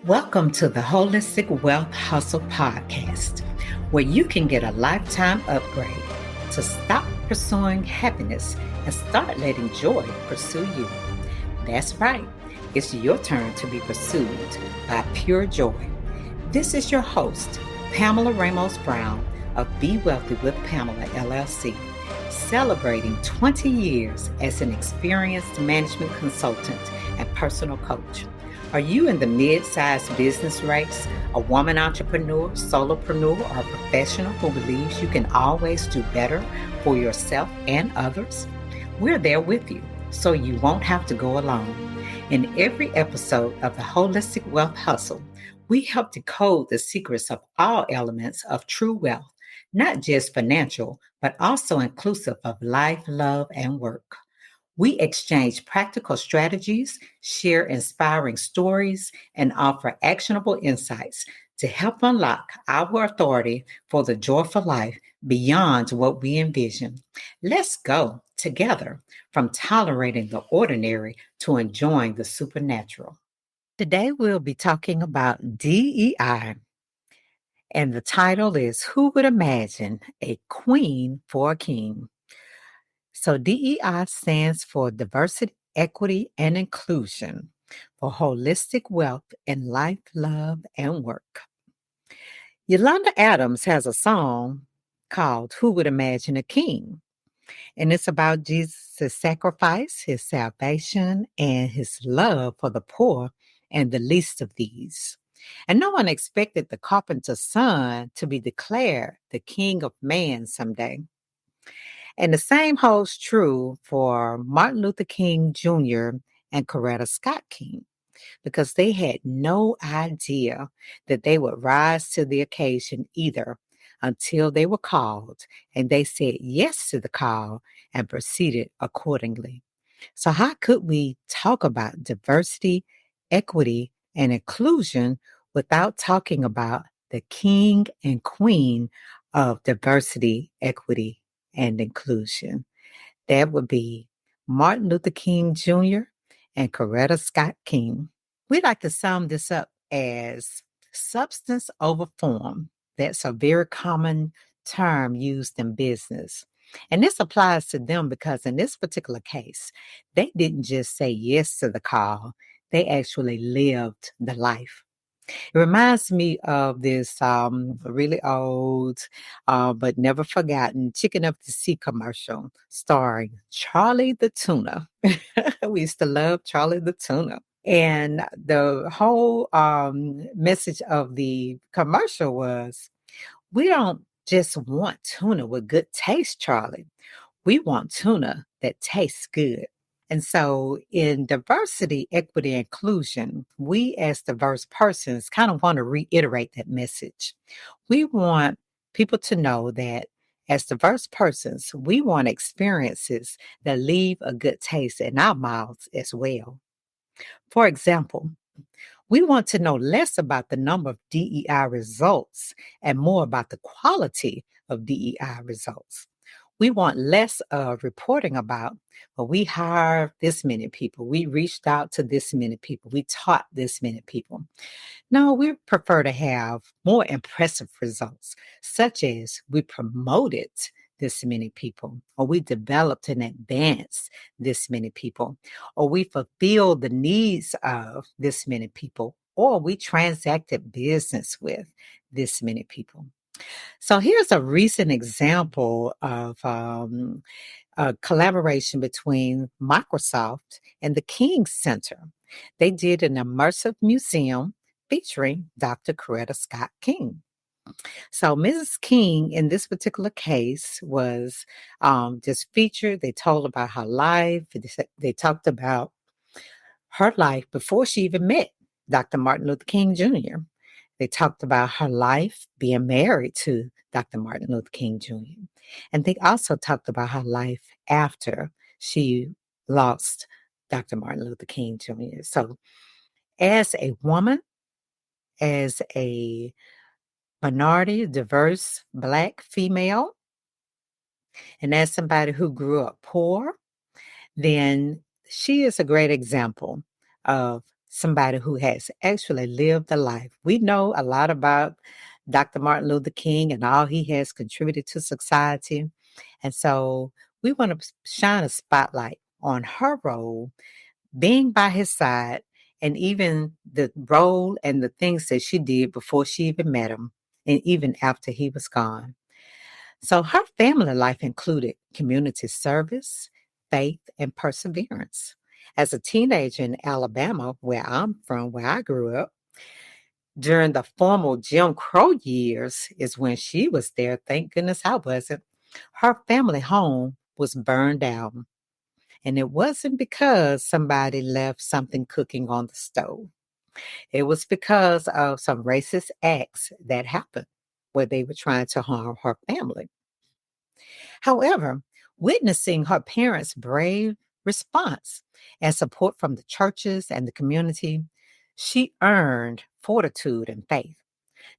Welcome to the Holistic Wealth Hustle Podcast, where you can get a lifetime upgrade to stop pursuing happiness and start letting joy pursue you. That's right, it's your turn to be pursued by pure joy. This is your host, Pamela Ramos Brown of Be Wealthy with Pamela LLC, celebrating 20 years as an experienced management consultant and personal coach. Are you in the mid-sized business race, a woman entrepreneur, solopreneur, or a professional who believes you can always do better for yourself and others? We're there with you, so you won't have to go alone. In every episode of the Holistic Wealth Hustle, we help decode the secrets of all elements of true wealth, not just financial, but also inclusive of life, love, and work. We exchange practical strategies, share inspiring stories, and offer actionable insights to help unlock our authority for the joyful life beyond what we envision. Let's go together from tolerating the ordinary to enjoying the supernatural. Today, we'll be talking about DEI, and the title is Who Would Imagine a Queen for a King? So DEI stands for Diversity, Equity, and Inclusion for Holistic Wealth in Life, Love, and Work. Yolanda Adams has a song called Who Would Imagine a King? And it's about Jesus' sacrifice, his salvation, and his love for the poor and the least of these. And no one expected the carpenter's son to be declared the king of man someday. And the same holds true for Martin Luther King Jr. and Coretta Scott King, because they had no idea that they would rise to the occasion either until they were called, and they said yes to the call and proceeded accordingly. So how could we talk about diversity, equity, and inclusion without talking about the king and queen of diversity, equity, and inclusion? That would be Martin Luther King Jr. and Coretta Scott King. We like to sum this up as substance over form. That's a very common term used in business. And this applies to them because in this particular case, they didn't just say yes to the call, they actually lived the life. It reminds me of this really old, but never forgotten Chicken of the Sea commercial starring Charlie the Tuna. We used to love Charlie the Tuna. And the whole message of the commercial was, we don't just want tuna with good taste, Charlie. We want tuna that tastes good. And so in diversity, equity, inclusion, we as diverse persons kind of want to reiterate that message. We want people to know that as diverse persons, we want experiences that leave a good taste in our mouths as well. For example, we want to know less about the number of DEI results and more about the quality of DEI results. We want less of reporting about, well, we hired this many people, we reached out to this many people, we taught this many people. No, we prefer to have more impressive results, such as we promoted this many people, or we developed and advanced this many people, or we fulfilled the needs of this many people, or we transacted business with this many people. So here's a recent example of a collaboration between Microsoft and the King Center. They did an immersive museum featuring Dr. Coretta Scott King. So Mrs. King, in this particular case, was just featured. They told about her life. They talked about her life before she even met Dr. Martin Luther King Jr. They talked about her life being married to Dr. Martin Luther King Jr. And they also talked about her life after she lost Dr. Martin Luther King Jr. So as a woman, as a minority, diverse, Black female, and as somebody who grew up poor, then she is a great example of somebody who has actually lived the life. We know a lot about Dr. Martin Luther King and all he has contributed to society. And so we want to shine a spotlight on her role, being by his side, and even the role and the things that she did before she even met him, and even after he was gone. So her family life included community service, faith, and perseverance. As a teenager in Alabama, where I'm from, where I grew up, during the formal Jim Crow years is when she was there. Thank goodness I wasn't. Her family home was burned down. And it wasn't because somebody left something cooking on the stove. It was because of some racist acts that happened where they were trying to harm her family. However, witnessing her parents' brave response and support from the churches and the community, she earned fortitude and faith.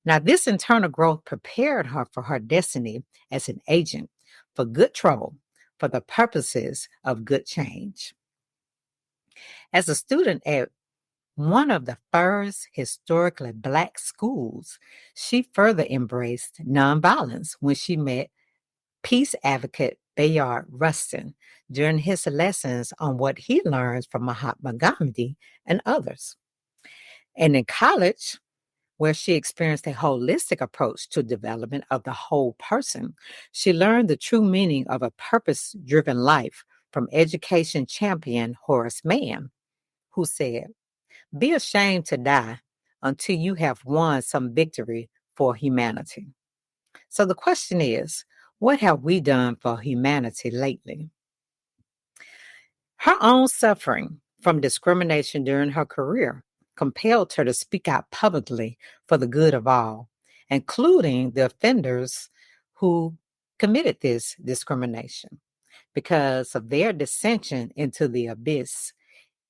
Now, this internal growth prepared her for her destiny as an agent for good trouble for the purposes of good change. As a student at one of the first historically Black schools, she further embraced nonviolence when she met peace advocate Bayard Rustin during his lessons on what he learned from Mahatma Gandhi and others. And in college, where she experienced a holistic approach to development of the whole person, she learned the true meaning of a purpose-driven life from education champion Horace Mann, who said, "Be ashamed to die until you have won some victory for humanity." So the question is, what have we done for humanity lately? Her own suffering from discrimination during her career compelled her to speak out publicly for the good of all, including the offenders who committed this discrimination because of their dissension into the abyss.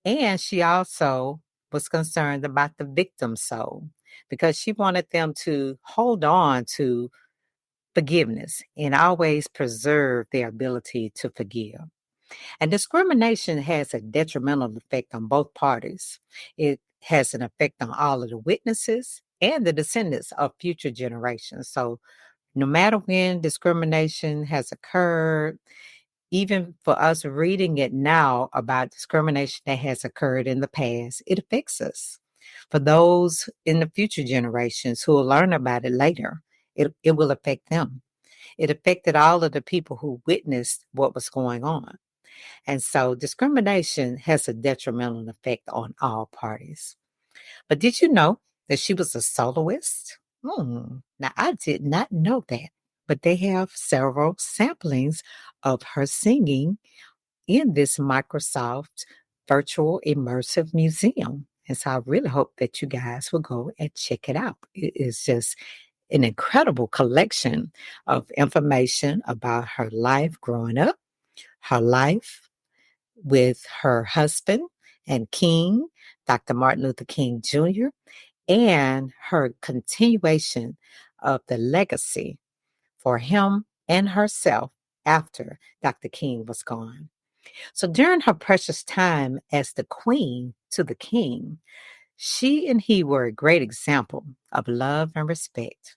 And she also was concerned about the victim's soul because she wanted them to hold on to forgiveness and always preserve their ability to forgive. And discrimination has a detrimental effect on both parties. It has an effect on all of the witnesses and the descendants of future generations. So, no matter when discrimination has occurred, even for us reading it now about discrimination that has occurred in the past, it affects us. For those in the future generations who will learn about it later, it will affect them. It affected all of the people who witnessed what was going on. And so discrimination has a detrimental effect on all parties. But did you know that she was a soloist? Now, I did not know that, but they have several samplings of her singing in this Microsoft Virtual Immersive Museum. And so I really hope that you guys will go and check it out. It is just an incredible collection of information about her life growing up, her life with her husband and King, Dr. Martin Luther King Jr., and her continuation of the legacy for him and herself after Dr. King was gone. So during her precious time as the queen to the king, she and he were a great example of love and respect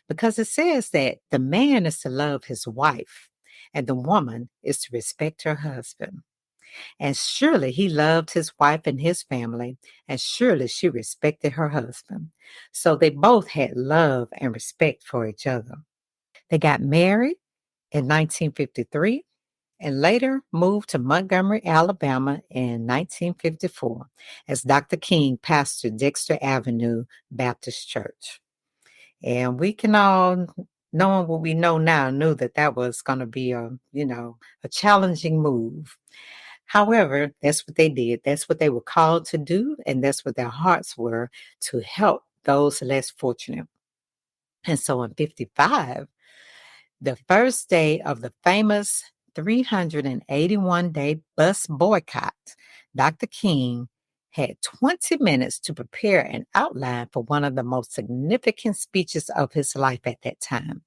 because it says that the man is to love his wife and the woman is to respect her husband. And surely he loved his wife and his family, and surely she respected her husband. So they both had love and respect for each other. They got married in 1953 and later moved to Montgomery, Alabama in 1954 as Dr. King pastored Dexter Avenue Baptist Church. And we can all, knowing what we know now, knew that that was going to be a challenging move. However, that's what they did. That's what they were called to do, and that's what their hearts were, to help those less fortunate. And so in 55, the first day of the famous 381-day bus boycott, Dr. King had 20 minutes to prepare an outline for one of the most significant speeches of his life at that time.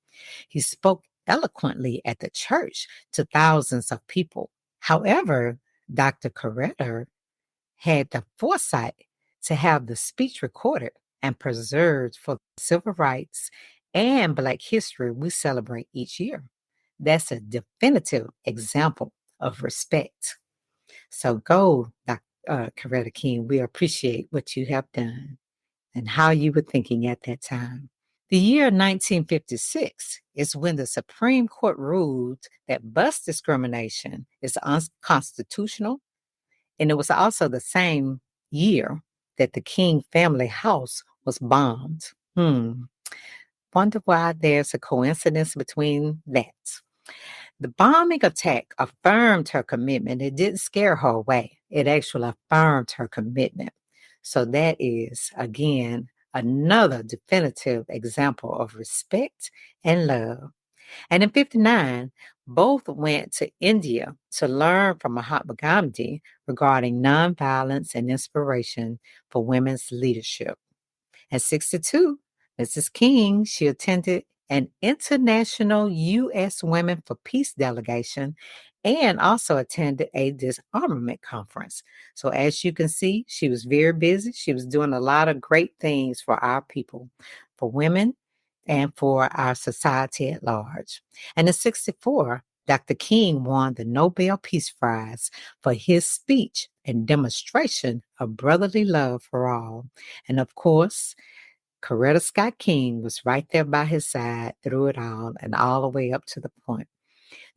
He spoke eloquently at the church to thousands of people. However, Dr. Coretta had the foresight to have the speech recorded and preserved for civil rights and Black history we celebrate each year. That's a definitive example of respect. So go, Dr. Coretta King. We appreciate what you have done and how you were thinking at that time. The year 1956 is when the Supreme Court ruled that bus discrimination is unconstitutional, and it was also the same year that the King family house was bombed. Wonder why there's a coincidence between that. The bombing attack affirmed her commitment. It didn't scare her away. It actually affirmed her commitment. So that is, again, another definitive example of respect and love. And in 59, both went to India to learn from Mahatma Gandhi regarding nonviolence and inspiration for women's leadership. At 62, Mrs. King, she attended an international U.S. Women for Peace delegation and also attended a disarmament conference. So as you can see, she was very busy. She was doing a lot of great things for our people, for women, and for our society at large. And in 64, Dr. King won the Nobel Peace Prize for his speech and demonstration of brotherly love for all. And of course, Coretta Scott King was right there by his side through it all and all the way up to the point.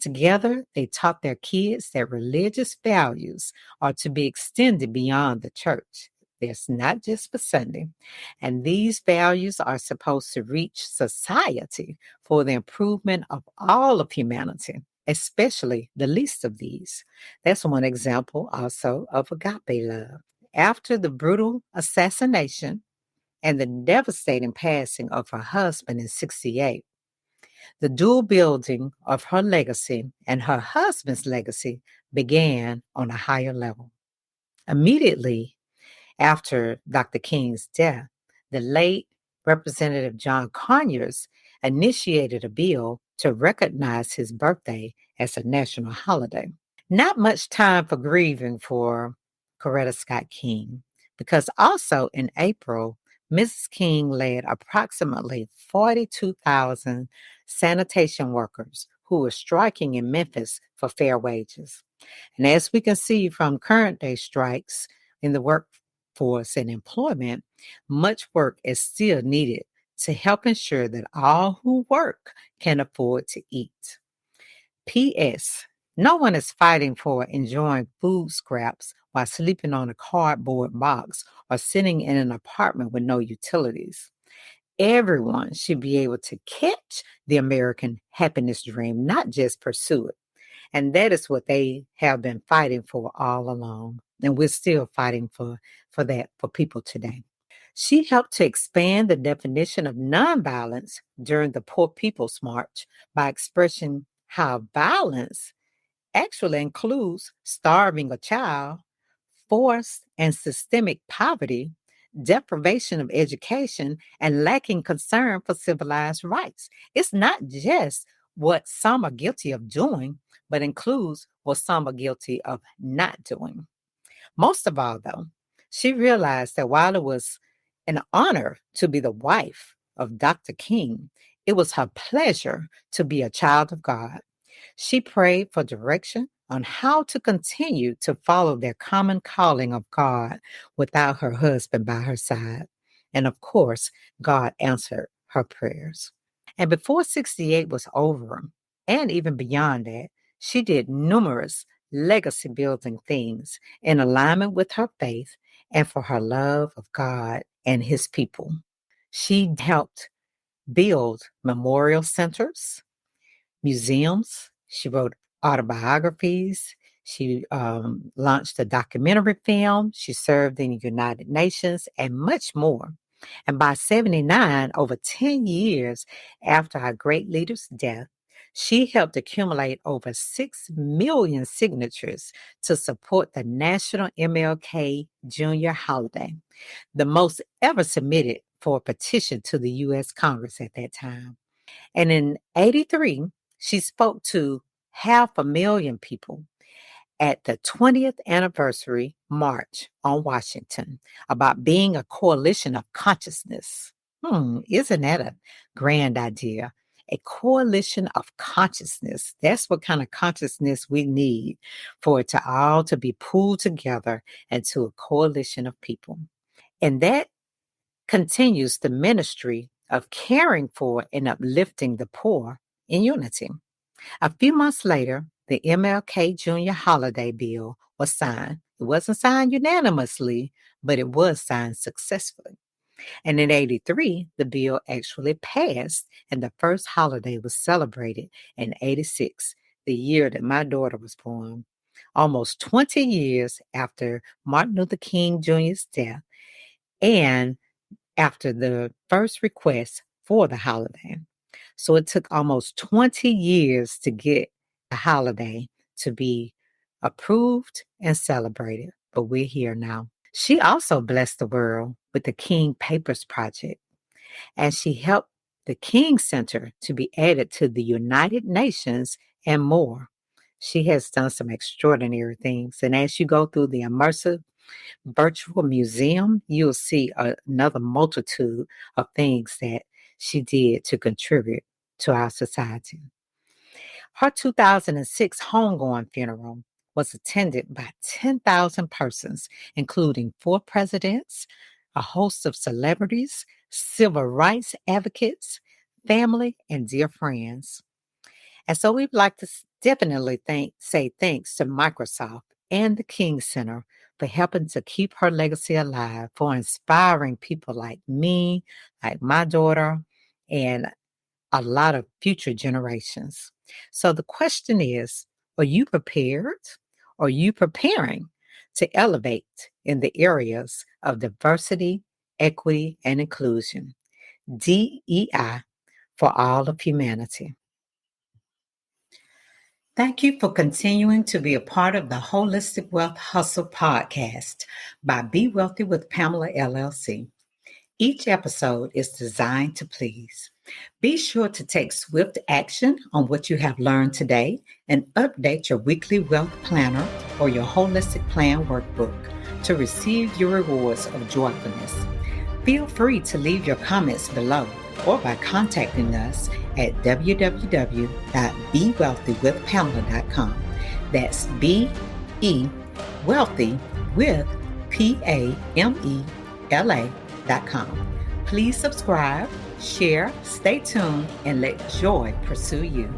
Together, they taught their kids that religious values are to be extended beyond the church. It's not just for Sunday. And these values are supposed to reach society for the improvement of all of humanity, especially the least of these. That's one example also of agape love. After the brutal assassination and the devastating passing of her husband in 68, the dual building of her legacy and her husband's legacy began on a higher level. Immediately after Dr. King's death, the late Representative John Conyers initiated a bill to recognize his birthday as a national holiday. Not much time for grieving for Coretta Scott King, because also in April, Mrs. King led approximately 42,000 sanitation workers who were striking in Memphis for fair wages. And as we can see from current day strikes in the workforce and employment, much work is still needed to help ensure that all who work can afford to eat. P.S. No one is fighting for enjoying food scraps while sleeping on a cardboard box or sitting in an apartment with no utilities. Everyone should be able to catch the American happiness dream, not just pursue it. And that is what they have been fighting for all along. And we're still fighting for that for people today. She helped to expand the definition of nonviolence during the Poor People's March by expressing how violence actually includes starving a child, forced and systemic poverty, deprivation of education, and lacking concern for civilized rights. It's not just what some are guilty of doing, but includes what some are guilty of not doing. Most of all, though, she realized that while it was an honor to be the wife of Dr. King, it was her pleasure to be a child of God. She prayed for direction on how to continue to follow their common calling of God without her husband by her side. And of course, God answered her prayers. And before 68 was over, and even beyond that, she did numerous legacy building things in alignment with her faith and for her love of God and his people. She helped build memorial centers, museums. She wrote autobiographies. She launched a documentary film. She served in the United Nations and much more. And by 79, over 10 years after our great leader's death, she helped accumulate over 6 million signatures to support the National MLK Jr. holiday, the most ever submitted for a petition to the U.S. Congress at that time. And in 83, she spoke to 500,000 people at the 20th anniversary march on Washington about being a coalition of consciousness. Isn't that a grand idea? A coalition of consciousness. That's what kind of consciousness we need for it to all to be pulled together into a coalition of people. And that continues the ministry of caring for and uplifting the poor in unity. A few months later, the MLK Jr. Holiday Bill was signed. It wasn't signed unanimously, but it was signed successfully. And in 83, the bill actually passed, and the first holiday was celebrated in 86, the year that my daughter was born, almost 20 years after Martin Luther King Jr.'s death and after the first request for the holiday. So it took almost 20 years to get the holiday to be approved and celebrated, but we're here now. She also blessed the world with the King Papers Project, and she helped the King Center to be added to the United Nations and more. She has done some extraordinary things, and as you go through the immersive virtual museum, you'll see another multitude of things that she did to contribute to our society. Her 2006 homegoing funeral was attended by 10,000 persons, including 4 presidents, a host of celebrities, civil rights advocates, family, and dear friends. And so we'd like to definitely say thanks to Microsoft and the King Center for helping to keep her legacy alive, for inspiring people like me, like my daughter, and a lot of future generations. So the question is, are you prepared? Are you preparing to elevate in the areas of diversity, equity, and inclusion? DEI for all of humanity. Thank you for continuing to be a part of the Holistic Wealth Hustle podcast by Be Wealthy with Pamela LLC. Each episode is designed to please. Be sure to take swift action on what you have learned today and update your weekly wealth planner or your holistic plan workbook to receive your rewards of joyfulness. Feel free to leave your comments below or by contacting us at www.bewealthywithpamela.com. That's B-E Wealthy with PAMELA.com. Please subscribe, share, stay tuned, and let joy pursue you.